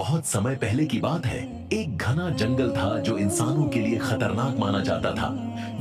बहुत समय पहले की बात है। एक घना जंगल था जो इंसानों के लिए खतरनाक माना जाता था।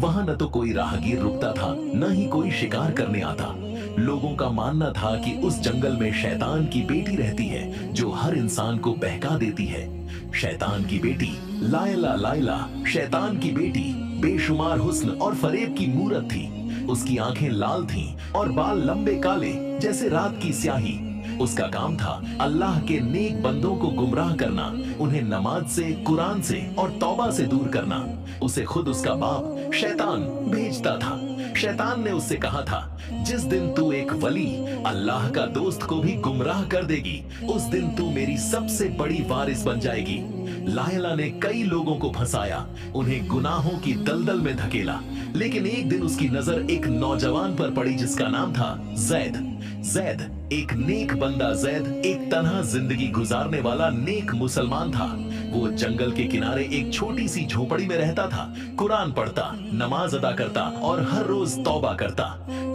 वहां न तो कोई राहगीर रुकता था, न ही कोई शिकार करने आता। लोगों का मानना था कि उस जंगल में शैतान की बेटी रहती है जो हर इंसान को बहका देती है। शैतान की बेटी लायला, लायला शैतान की बेटी बेशुमार हुस्न और फरेब की मूरत थी। उसकी आंखें लाल थीं और बाल लंबे काले जैसे रात की स्याही। उसका काम था अल्लाह के नेक बंदों को गुमराह करना, उन्हें नमाज से, कुरान से और तौबा से दूर करना। उसे खुद उसका बाप शैतान भेजता था। शैतान ने उससे कहा था, जिस दिन तू एक वली अल्लाह का दोस्त को भी गुमराह कर देगी, उस दिन तू मेरी सबसे बड़ी वारिस बन जाएगी। लायला ने कई लोगों को फंसाया, उन्हें गुनाहों की दलदल में धकेला, लेकिन एक दिन उसकी नजर एक नौजवान पर पड़ी जिसका नाम था जैद। जैद एक नेक बंदा, जैद एक तन्हा जिंदगी गुजारने वाला नेक मुसलमान था। वो जंगल के किनारे एक छोटी सी झोपड़ी में रहता था, कुरान पढ़ता, नमाज अदा करता और हर रोज तौबा करता।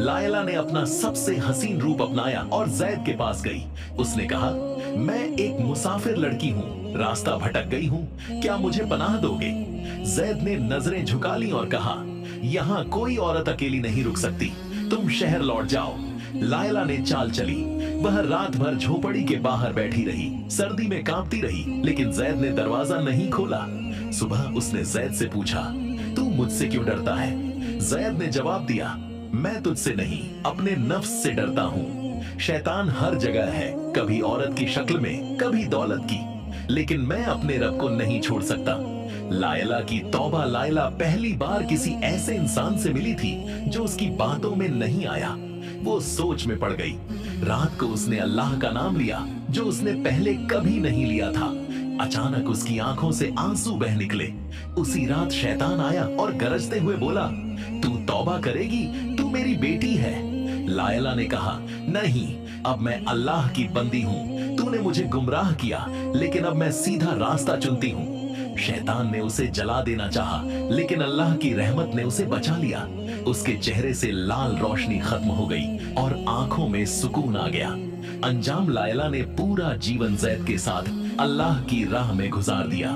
लायला ने अपना सबसे हसीन रूप अपनाया और जैद के पास गई। उसने कहा, मैं एक मुसाफिर लड़की हूँ, रास्ता भटक गई हूँ, क्या मुझे पनाह दोगे? जैद ने नजरें झुका ली और कहा, यहाँ कोई औरत अकेली नहीं रुक सकती, तुम शहर लौट जाओ। लायला ने चाल चली। वह रात भर झोपड़ी के बाहर बैठी रही, सर्दी में कांपती रही, लेकिन जैद ने दरवाजा नहीं खोला। सुबह उसने जैद से पूछा, तू मुझसे क्यों डरता है? जैद ने जवाब दिया, मैं तुझसे नहीं, अपने नफ्स से डरता हूँ। शैतान हर जगह है, कभी औरत की शक्ल में, कभी दौलत की, लेकिन मैं अपने रब को नहीं छोड़ सकता। लायला की तौबा। लायला पहली बार किसी ऐसे इंसान से मिली थी जो उसकी बातों में नहीं आया। वो सोच में पड़ गई। रात को उसने अल्लाह का नाम लिया जो उसने पहले कभी नहीं लिया था। अचानक उसकी आंखों से आंसू बह निकले। उसी रात शैतान आया और गरजते हुए बोला, तू तौबा करेगी, तू मेरी बेटी है। लायला ने कहा, नहीं, अब मैं अल्लाह की बंदी हूँ। तूने मुझे गुमराह किया, लेकिन अब मैं सीधा रास्ता चुनती हूँ। शैतान ने उसे जला देना चाहा, लेकिन अल्लाह की रहमत ने उसे बचा लिया। उसके चेहरे से लाल रोशनी खत्म हो गई और आंखों में सुकून आ गया। अंजाम, लायला ने पूरा जीवन जैद के साथ अल्लाह की राह में गुजार दिया।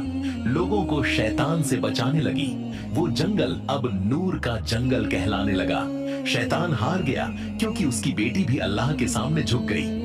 लोगों को शैतान से बचाने लगी। वो जंगल अब नूर का जंगल कहलाने लगा। शैतान हार गया क्योंकि उसकी बेटी भी अल्लाह के सामने झुक गई।